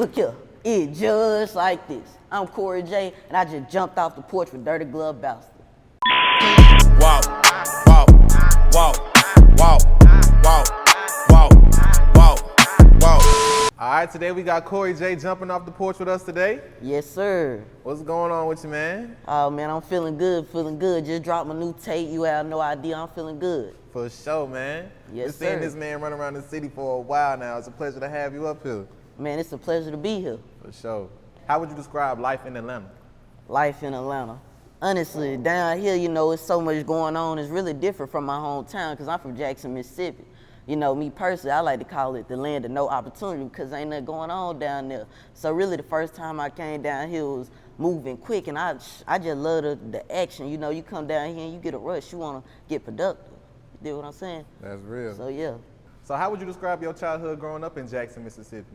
Look here, it just like this. I'm Corey J, and I just jumped off the porch with Dirty Glove Bastard. Walk, walk, walk, walk, walk, walk, walk, walk. All right, today we got Corey J jumping off the porch with us today. Yes, sir. What's going on with you, man? Oh, man, I'm feeling good, Just dropped my new tape. You have no idea. I'm feeling good. For sure, man. Yes, sir. Been seeing sir. this man run around the city for a while now. It's a pleasure to have you up here. Man, it's a pleasure to be here. For sure. How would you describe life in Atlanta? Life in Atlanta. Honestly, down here, you know, it's so much going on. It's really different from my hometown because I'm from Jackson, Mississippi. You know, me personally, I like to call it the land of no opportunity because ain't nothing going on down there. So really the first time I came down here was moving quick, and I just love the action. You know, you come down here and you get a rush. You want to get productive. You dig what I'm saying? That's real. So, yeah. So how would you describe your childhood growing up in Jackson, Mississippi?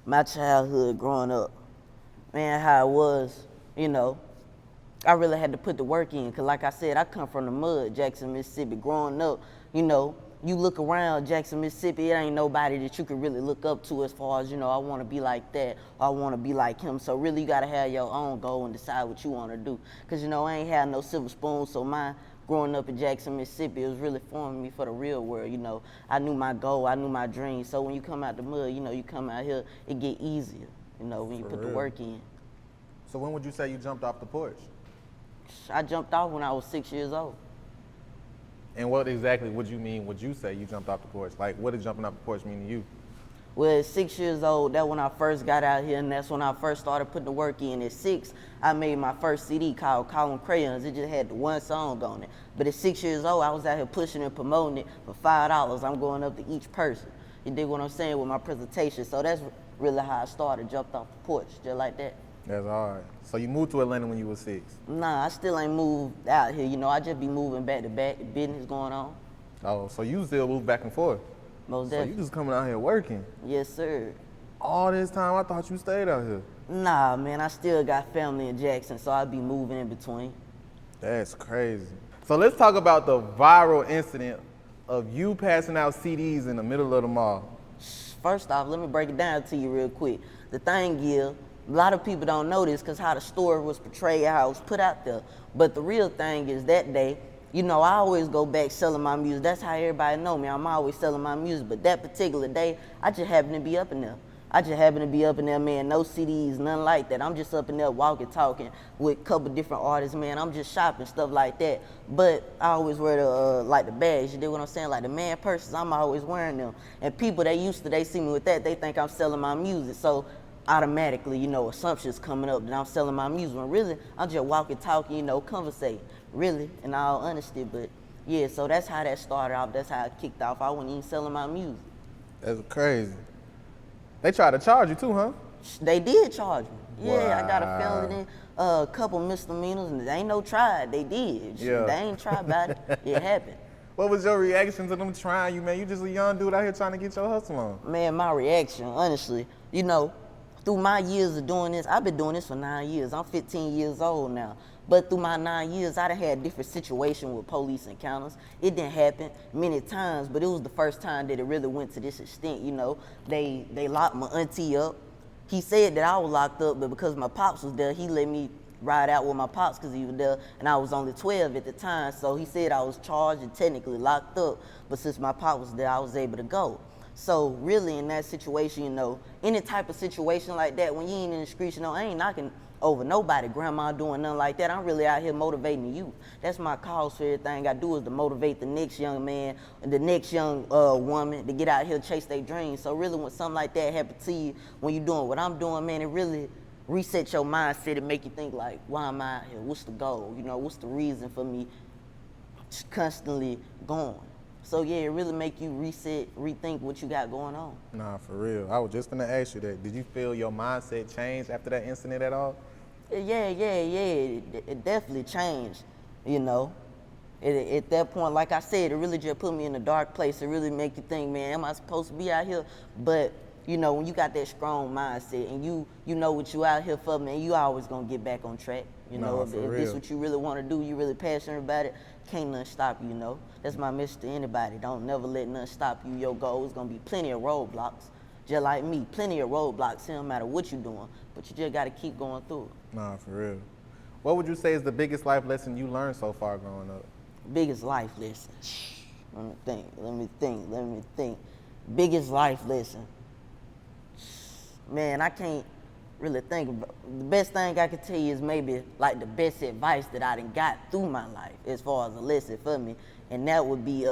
My childhood growing up, man, how it was, you know, I really had to put the work in because like I said, I come from the mud, Jackson, Mississippi. Growing up, you know, you look around Jackson, Mississippi, it ain't nobody that you can really look up to as far as, you know, I want to be like that or I want to be like him. So really you got to have your own goal and decide what you want to do. Because, you know, I ain't had no silver spoon, so mine growing up in Jackson, Mississippi, it was really forming me for the real world. You know, I knew my goal, I knew my dream. So when you come out the mud, you know, you come out here, it get easier, you know, when you put the work in. So when would you say you jumped off the porch? I jumped off when I was 6 years old. And what exactly would you mean, would you say you jumped off the porch? Like, what did jumping off the porch mean to you? Well, at 6 years old, that's when I first got out here, and that's when I first started putting the work in. At 6, I made my first CD called Column Crayons. It just had one song on it. But at 6 years old, I was out here pushing and promoting it for $5. I'm going up to each person. You dig what I'm saying with my presentation? So that's really how I started, jumped off the porch, just like that. That's all right. So you moved to Atlanta when you were 6? Nah, I still ain't moved out here. You know, I just be moving back to back, business going on. Oh, so you still move back and forth? Most So definitely. you just coming out here working? Yes, sir. All this time, I thought you stayed out here. Nah, man, I still got family in Jackson, so I be moving in between. That's crazy. So let's talk about the viral incident of you passing out CDs in the middle of the mall. First off, let me break it down to you real quick. The thing is, a lot of people don't know this because how the story was portrayed, how it was put out there. But the real thing is that day, you know, I always go back selling my music. That's how everybody know me. I'm always selling my music. But that particular day, I just happened to be up in there. I just happened to be up in there, man. No CDs, nothing like that. I'm just up in there walking, talking with a couple different artists, man. I'm just shopping, stuff like that. But I always wear the like the bags. You dig what I'm saying? Like the man purses, I'm always wearing them. And people they see me with that, they think I'm selling my music. So automatically, you know, assumptions coming up that I'm selling my music. When really, I'm just walking, talking, you know, conversating, really, in all honesty. But yeah, so that's how that started off. That's how it kicked off. I wasn't even selling my music. That's crazy. They tried to charge you too, huh? They did charge me. Yeah, Wow. I got a felony, a couple misdemeanors, and they ain't no tried. They did. Yeah. They ain't tried about it. It happened. What was your reaction to them trying you, man? You just a young dude out here trying to get your hustle on. Man, my reaction, honestly, you know, through my years of doing this, I've been doing this for 9 years. I'm 15 years old now. But through my 9 years, I done had different situations with police encounters. It didn't happen many times, but it was the first time that it really went to this extent, you know. They locked my auntie up. He said that I was locked up, but because my pops was there, he let me ride out with my pops because he was there, and I was only 12 at the time. So he said I was charged and technically locked up, but since my pop was there, I was able to go. So really in that situation, you know, any type of situation like that, when you ain't in the streets, you know, I ain't knocking over nobody, grandma doing nothing like that. I'm really out here motivating you. That's my cause for everything I do is to motivate the next young man and the next young woman to get out here and chase their dreams. So really when something like that happens to you, when you're doing what I'm doing, man, it really resets your mindset and make you think like, why am I out here? What's the goal? You know, what's the reason for me constantly going? So yeah, it really make you reset, rethink what you got going on. Nah, for real. I was just gonna ask you that. Did you feel your mindset change after that incident at all? Yeah. It definitely changed, you know. At that point, like I said, it really just put me in a dark place. It really make you think, man, am I supposed to be out here? But, you know, when you got that strong mindset and you know what you out here for, man, you always gonna get back on track. You know, if this what you really want to do, you really passionate about it, can't nothing stop you, you know. That's my message to anybody. Don't never let nothing stop you. Your goal is gonna be plenty of roadblocks. just like me. Plenty of roadblocks, it don't matter what you're doing, but you just gotta keep going through it. Nah, for real. What would you say is the biggest life lesson you learned so far growing up? Biggest life lesson. Let me think. Biggest life lesson. Man, I can't really think about. The best thing I can tell you is maybe like the best advice that I done got through my life as far as a lesson for me. And that would be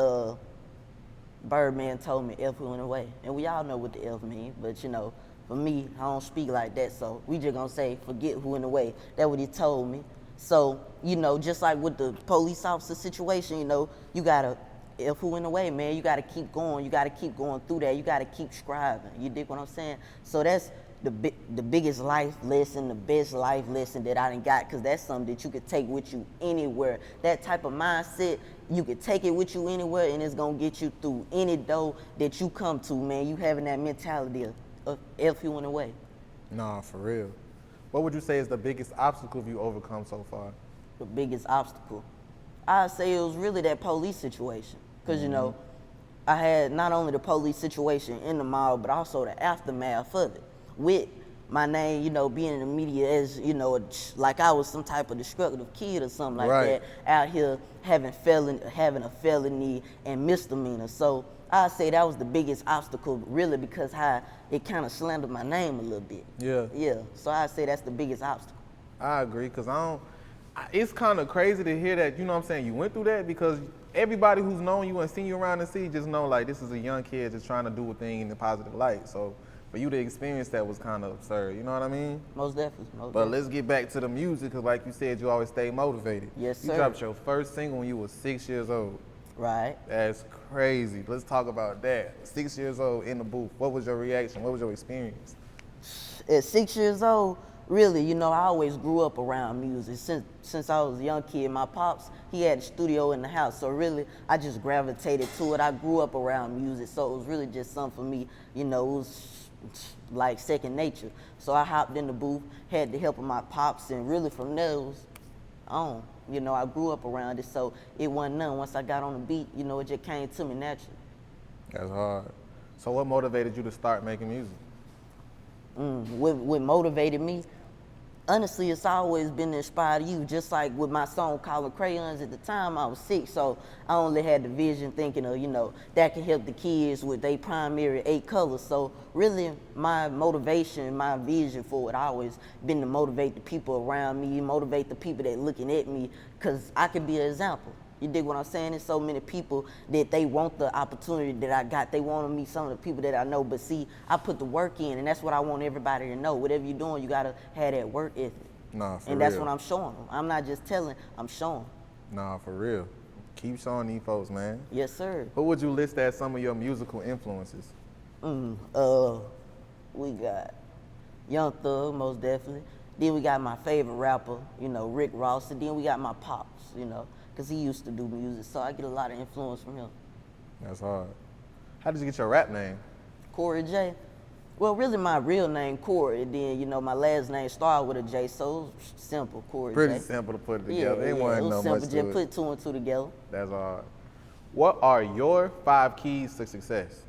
Birdman told me F who in a way. And we all know what the F mean, but you know, for me, I don't speak like that, so we just gonna say forget who in the way. That's what he told me. So, you know, just like with the police officer situation, you know, you gotta F who in the way, man. You gotta keep going. You gotta keep going through that. You gotta keep striving. You dig what I'm saying? So that's the biggest life lesson, the best life lesson that I done got, because that's something that you could take with you anywhere. That type of mindset, you could take it with you anywhere, and it's gonna get you through any door that you come to, man. You having that mentality of F you in a way. Nah, for real. What would you say is the biggest obstacle you overcome so far? The biggest obstacle, I'd say it was really that police situation. Because, you know, I had not only the police situation in the mall, but also the aftermath of it. With my name, you know, being in the media as, you know, like I was some type of destructive kid or something like Right. that, out here having a felony and misdemeanor. So I'd say that was the biggest obstacle, really, because how it kind of slandered my name a little bit. Yeah. Yeah, so I'd say that's the biggest obstacle. I agree, because it's kind of crazy to hear that, you know what I'm saying, you went through that, because everybody who's known you and seen you around the city just know, like, this is a young kid just trying to do a thing in a positive light. So for you to experience that was kind of absurd, you know what I mean? Most definitely. But let's get back to the music, because like you said, you always stay motivated. Yes, You sir. dropped your first single when you were 6 years old. Right. That's crazy. Let's talk about that. 6 years old in the booth. What was your reaction? What was your experience? At 6 years old, really, you know, I always grew up around music. Since I was a young kid, my pops, he had a studio in the house. So really, I just gravitated to it. I grew up around music, so it was really just something for me. You know, it was like second nature. So I hopped in the booth, had the help of my pops, and really from there it was on. You know, I grew up around it, so it wasn't none. Once I got on the beat, you know, it just came to me naturally. That's hard. So what motivated you to start making music? What motivated me, honestly, it's always been inspired you. Just like with my song Calling Crayons, at the time I was 6, so I only had the vision thinking of, you know, that can help the kids with their primary 8 colors. So really my motivation, my vision for it always been to motivate the people around me, motivate the people that looking at me, because I could be an example. You dig what I'm saying? There's so many people that they want the opportunity that I got. They want to meet some of the people that I know. But see, I put the work in, and that's what I want everybody to know. Whatever you're doing, you got to have that work ethic. Nah, for and real. that's what I'm showing them. I'm not just telling, I'm showing. Nah, for real. Keep showing these folks, man. Yes, sir. Who would you list as some of your musical influences? We got Young Thug, most definitely. Then we got my favorite rapper, you know, Rick Ross. And then we got my pops, you know, because he used to do music. So I get a lot of influence from him. That's hard. How did you get your rap name? Corey J. Well, really my real name, Corey. And then, you know, my last name started with a J, so it was simple, Corey Pretty J. simple to put it Yeah, together. Ain't it wasn't was no simple. much to Just it. put 2 and 2 together. That's hard. What are your 5 keys to success?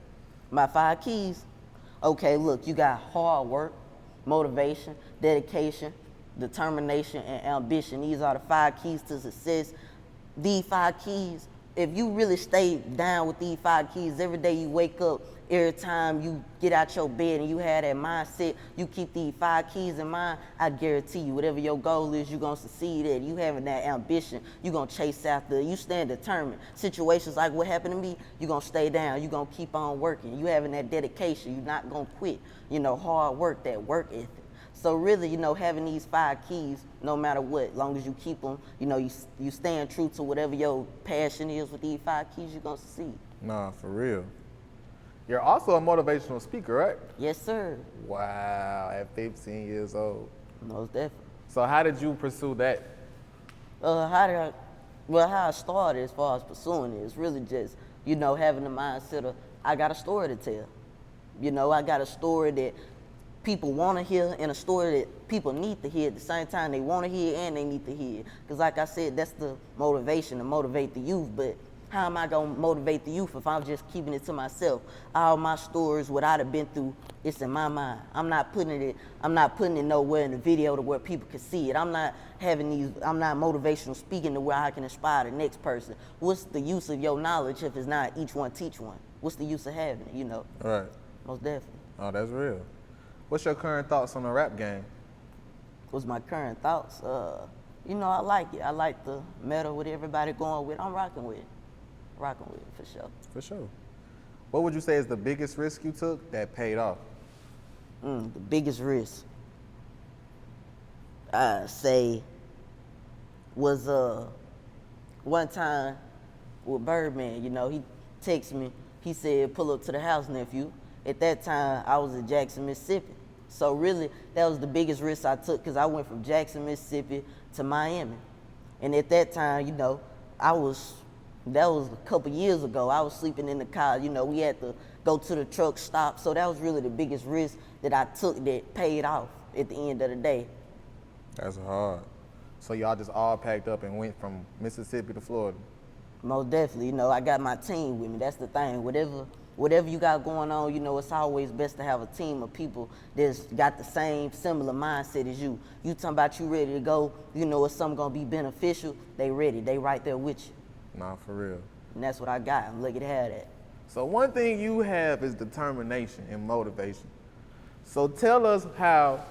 My 5 keys. Okay, look, you got hard work, motivation, dedication, determination, and ambition. These are the 5 keys to success. These 5 keys, if you really stay down with these 5 keys, every day you wake up, every time you get out your bed and you have that mindset, you keep these 5 keys in mind, I guarantee you, whatever your goal is, you're gonna succeed at. You having that ambition, you're gonna chase after it. You stand determined. Situations like what happened to me, you're gonna stay down, you're gonna keep on working. You having that dedication, you're not gonna quit. You know, hard work, that work ethic. So really, you know, having these 5 keys, no matter what, long as you keep them, you know, you staying true to whatever your passion is with these 5 keys, you're gonna succeed. Nah, for real. You're also a motivational speaker, right? Yes, sir. Wow, at 15 years old. Most definitely. So how did you pursue that? How I started as far as pursuing it is really just, you know, having the mindset of, I got a story to tell. You know, I got a story that people want to hear and a story that people need to hear at the same time. They want to hear and they need to hear. Because like I said, that's the motivation, to motivate the youth. But how am I gonna motivate the youth if I'm just keeping it to myself? All my stories, what I'd have been through, it's in my mind. I'm not putting it nowhere in the video to where people can see it. I'm not motivational speaking to where I can inspire the next person. What's the use of your knowledge if it's not each one teach one? What's the use of having it, you know? Right. Most definitely. Oh, that's real. What's your current thoughts on the rap game? What's my current thoughts? You know, I like it. I like the metal with everybody going with. I'm rocking with it. Rocking with it for sure. For sure. What would you say is the biggest risk you took that paid off? The biggest risk, I say, was one time with Birdman. You know, he texted me. He said, "Pull up to the house, nephew." At that time, I was in Jackson, Mississippi. So really, that was the biggest risk I took because I went from Jackson, Mississippi to Miami. And at that time, you know, that was a couple years ago. I was sleeping in the car. You know, we had to go to the truck stop. So that was really the biggest risk that I took that paid off at the end of the day. That's hard. So y'all just all packed up and went from Mississippi to Florida? Most definitely. You know, I got my team with me. That's the thing. Whatever you got going on, you know, it's always best to have a team of people that's got the same similar mindset as you. You talking about you ready to go, you know, it's something gonna be beneficial, they ready. They right there with you. Nah, for real. And that's what I got. I'm lucky to have that. So one thing you have is determination and motivation. So tell us how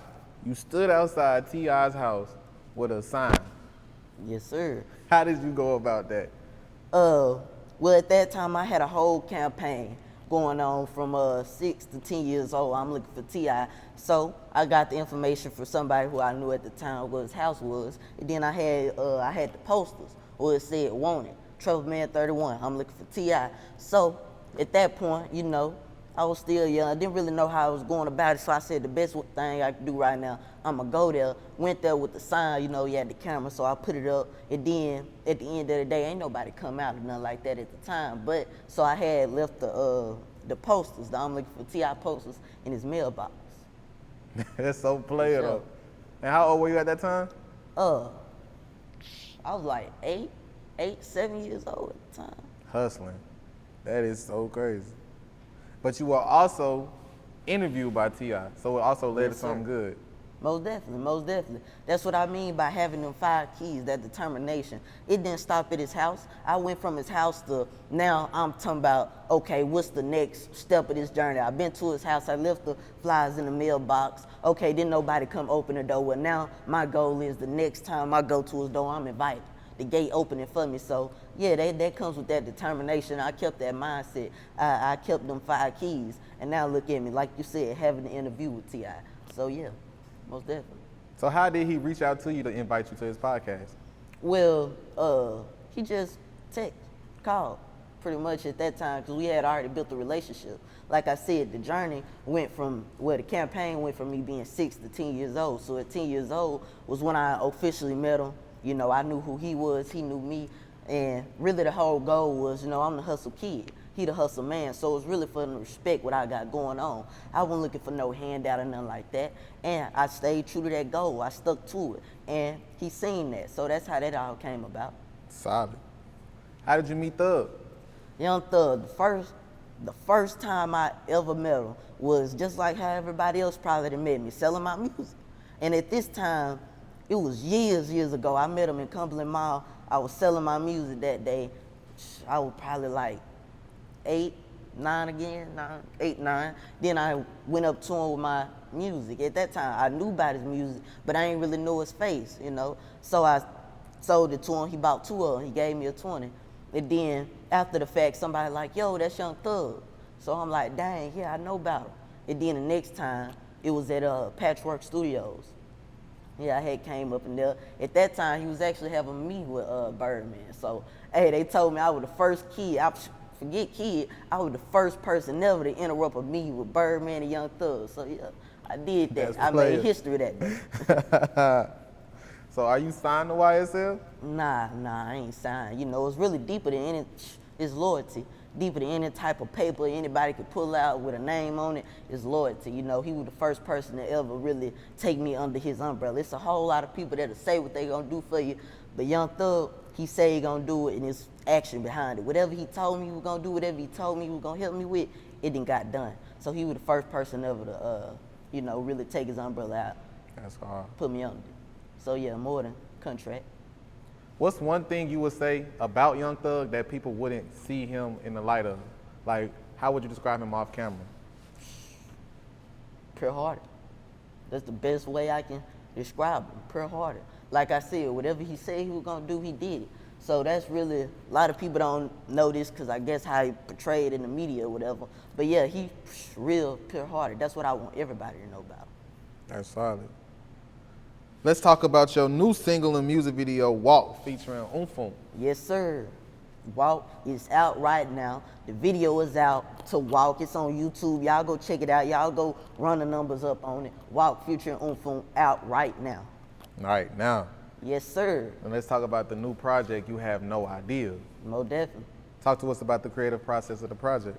you stood outside T.I.'s house with a sign. Yes, sir. How did you go about that? Well, at that time, I had a whole campaign going on from 6 to 10 years old. I'm looking for T.I. So I got the information from somebody who I knew at the time where his house was. And then I had the posters where it said, "Wanted, Trouble 31, I'm looking for T.I." So at that point, you know, I was still young. I didn't really know how I was going about it. So I said the best thing I can do right now, I'm going to go there. Went there with the sign, you know, you had the camera. So I put it up. And then at the end of the day, ain't nobody come out or nothing like that at the time. But so I had left the posters, the I'm looking for T.I. posters in his mailbox. That's so player though. And how old were you at that time? I was like 7 years old at the time. Hustling. That is so crazy. But you were also interviewed by T.I., so it also led to something good. Most definitely, most definitely. That's what I mean by having them 5 keys, that determination. It didn't stop at his house. I went from his house to now I'm talking about, okay, what's the next step of this journey? I've been to his house. I left the flyers in the mailbox. Okay, didn't nobody come open the door. Well, now my goal is the next time I go to his door, I'm invited. The gate opening for me. So yeah, that comes with that determination. I kept that mindset. I kept them 5 keys. And now look at me, like you said, having an interview with T.I. So yeah, most definitely. So how did he reach out to you to invite you to his podcast? Well, he just called pretty much at that time because we had already built a relationship. Like I said, the journey the campaign went from me being 6 to 10 years old. So at 10 years old was when I officially met him. You know, I knew who he was, he knew me, and really the whole goal was, you know, I'm the hustle kid, he the hustle man, so it was really for him to respect what I got going on. I wasn't looking for no handout or nothing like that, and I stayed true to that goal. I stuck to it, and he seen that, so that's how that all came about. Solid. How did you meet Thug? Young Thug, the first time I ever met him was just like how everybody else probably had met me, selling my music. And at this time, it was years ago. I met him in Cumberland Mall. I was selling my music that day. I was probably like 8, 9 again, 8, 9. Then I went up to him with my music. At that time, I knew about his music, but I ain't really know his face, you know. So I sold it to him. He bought 2 of them. He gave me a 20. And then after the fact, somebody like, "Yo, that's Young Thug." So I'm like, dang, yeah, I know about him. And then the next time, it was at Patchwork Studios. Yeah, I had came up in there. At that time, he was actually having me with Birdman. So, hey, they told me I was the first kid. I was the first person never to interrupt a meeting with Birdman and Young Thug. So, yeah, I did that. I made history that day. So, are you signed to YSL? Nah, I ain't signed. You know, it's really deeper than any, it's loyalty. Deeper than any type of paper anybody could pull out with a name on it is loyalty. You know, he was the first person to ever really take me under his umbrella. It's a whole lot of people that'll say what they gonna do for you, But Young Thug, he say he gonna do it, and it's action behind it. Whatever he told me he was gonna do, whatever he told me he was gonna help me with, it didn't got done. So he was the first person ever to, really take his umbrella out. That's hard. Put me on it. So yeah, more than contract. What's one thing you would say about Young Thug that people wouldn't see him in the light of? Like, how would you describe him off camera? Pure-hearted. That's the best way I can describe him, pure-hearted. Like I said, whatever he said he was gonna do, he did it. So that's really, a lot of people don't know this because I guess how he portrayed in the media or whatever. But yeah, he real pure-hearted. That's what I want everybody to know about. That's solid. Let's talk about your new single and music video, Walk, featuring Unfoonk. Yes, sir. Walk is out right now. The video is out to Walk. It's on YouTube. Y'all go check it out. Y'all go run the numbers up on it. Walk featuring Unfoonk out right now. Right now. Yes, sir. And let's talk about the new project, You Have No Idea. Most definitely. Talk to us about the creative process of the project.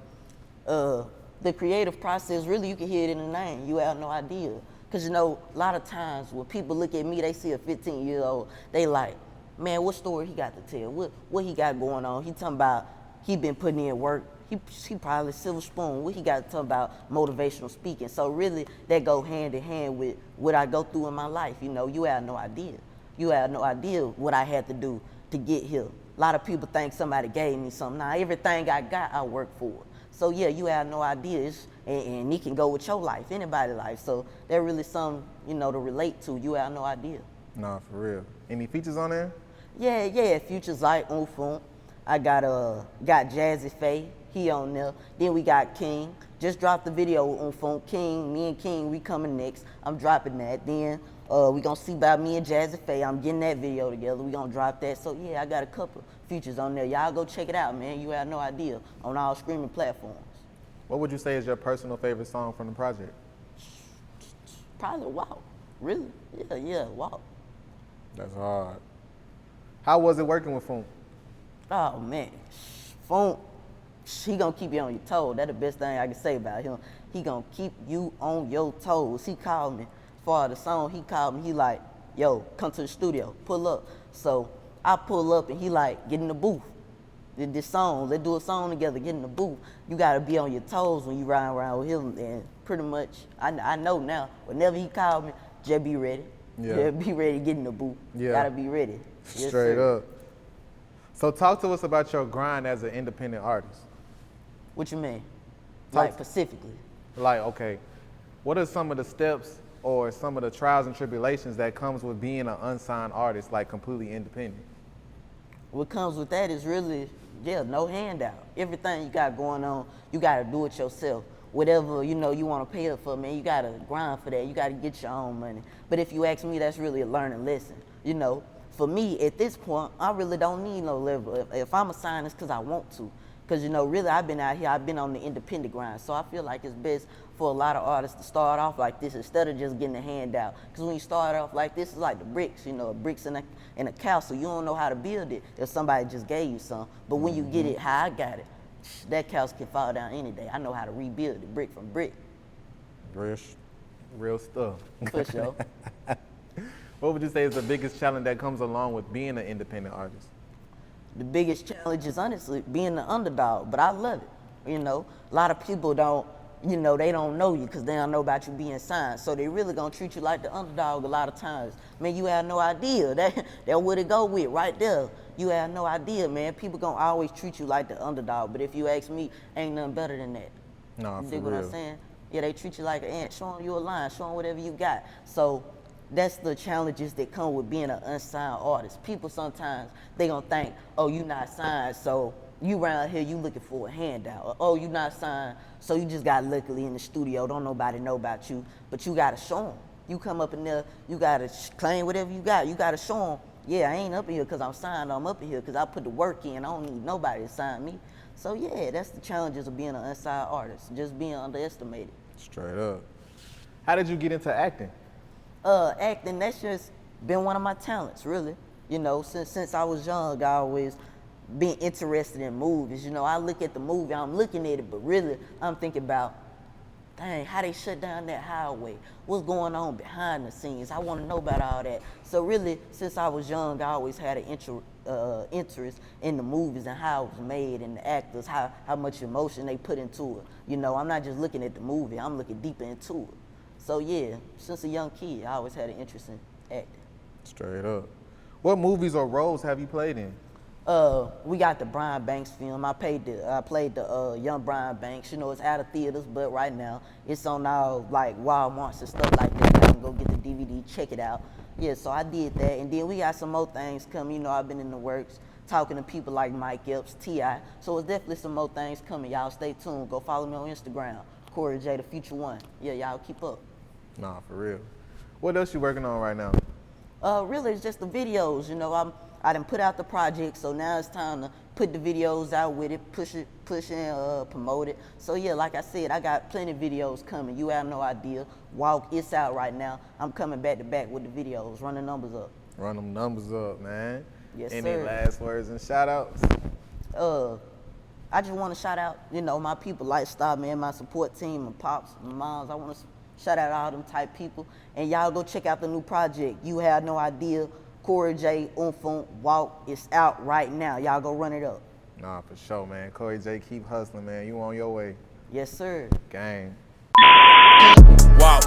The creative process, really, you can hear it in the name. You have no idea. Because, a lot of times when people look at me, they see a 15-year-old, they like, man, what story he got to tell? What he got going on? He talking about he been putting in work. He probably silver spoon. What he got to talk about? Motivational speaking. So really, that go hand in hand with what I go through in my life. You have no idea. You have no idea what I had to do to get here. A lot of people think somebody gave me something. Now, everything I got, I worked for. So yeah, you have no idea. And it can go with your life, anybody's life. So that really something, to relate to. You have no idea. Nah, for real. Any features on there? Yeah, features like Unfoonk. I got Jazzy Faye, he on there. Then we got King. Just dropped the video with Unfoonk. King, me and King, we coming next. I'm dropping that. Then we gonna see about me and Jazzy Faye. I'm getting that video together. We gonna drop that. So yeah, I got a couple features on there. Y'all go check it out, man. You have no idea, on all streaming platforms. What would you say is your personal favorite song from the project? Probably Wow. Really? Yeah, Wow. That's hard. How was it working with Foonk? Oh man, Foonk, he gonna keep you on your toes. That's the best thing I can say about him. He gonna keep you on your toes. He called me for the song. He called me. He like, yo, come to the studio, pull up. So I pull up and he like, get in the booth. This song, let's do a song together, get in the booth. You gotta be on your toes when you ride around with him. And pretty much, I know now, whenever he called me, just be ready. Yeah, be ready to get in the booth. Yeah. Gotta be ready. Yes, straight sir. up. So talk to us about your grind as an independent artist. What you mean? Like specifically? Like, okay, what are some of the steps or some of the trials and tribulations that comes with being an unsigned artist, like completely independent? What comes with that is really, no handout. Everything you got going on, you gotta do it yourself. Whatever, you want to pay up for, man, you got to grind for that. You got to get your own money. But if you ask me, that's really a learning lesson. For me, at this point, I really don't need no level. If I'm assigned, it's because I want to. Because, really, I've been out here, I've been on the independent grind. So I feel like it's best for a lot of artists to start off like this instead of just getting a handout. Because when you start off like this, it's like the bricks, bricks in a castle. You don't know how to build it if somebody just gave you some. But when you get it how I got it, that house can fall down any day. I know how to rebuild it brick from brick. Real stuff. For sure. What would you say is the biggest challenge that comes along with being an independent artist? The biggest challenge is honestly being the underdog, but I love it. A lot of people don't, they don't know you because they don't know about you being signed. So they really gonna treat you like the underdog a lot of times. Man, you have no idea. That's what it go with right there. You have no idea, man. People gonna always treat you like the underdog. But if you ask me, ain't nothing better than that. No, you dig what I'm saying? Yeah, they treat you like an ant, showing you a line, showing whatever you got. So that's the challenges that come with being an unsigned artist. People sometimes, they gonna think, oh, you not signed, so you around here, you looking for a handout. Or, oh, you not signed, so you just got luckily in the studio, don't nobody know about you, but you gotta show them. You come up in there, you gotta claim whatever you got. You gotta show them, yeah, I ain't up in here because I'm signed, I'm up in here because I put the work in. I don't need nobody to sign me. So yeah, that's the challenges of being an unsigned artist, just being underestimated. Straight up. How did you get into acting? Acting, that's just been one of my talents, really. Since I was young, I always been interested in movies. I look at the movie, I'm looking at it, but really, I'm thinking about dang, how they shut down that highway? What's going on behind the scenes? I want to know about all that. So really, since I was young, I always had an interest in the movies and how it was made and the actors, how much emotion they put into it. You know, I'm not just looking at the movie, I'm looking deeper into it. So yeah, since a young kid, I always had an interest in acting. Straight up. What movies or roles have you played in? We got the Brian Banks film. I played the young Brian Banks. You know, it's out of theaters, but right now it's on all like Walmarts and stuff like that. You can go get the DVD, check it out. Yeah, so I did that, and then we got some more things coming. You know, I've been in the works, talking to people like Mike Epps, T.I. So it's definitely some more things coming. Y'all stay tuned. Go follow me on Instagram, Corey J, the Future One. Yeah, y'all keep up. Nah, for real. What else you working on right now? Really, it's just the videos. You know, I done put out the project, so now it's time to put the videos out with it, push and promote it. So yeah, like I said, I got plenty of videos coming. You have no idea. Walk, it's out right now. I'm coming back to back with the videos. Run the numbers up. Run them numbers up, man. Yes, Any sir. last words and shout outs? I just want to shout out, you know, my people, Lifestyle, man, my support team, my pops, my moms. I want to shout out all them type people. And y'all go check out the new project. You have no idea. Corey J, Unfoonk, Walk, it's out right now. Y'all go run it up. Nah, for sure, man. Corey J, keep hustling, man. You on your way. Yes, sir. Gang. Wow.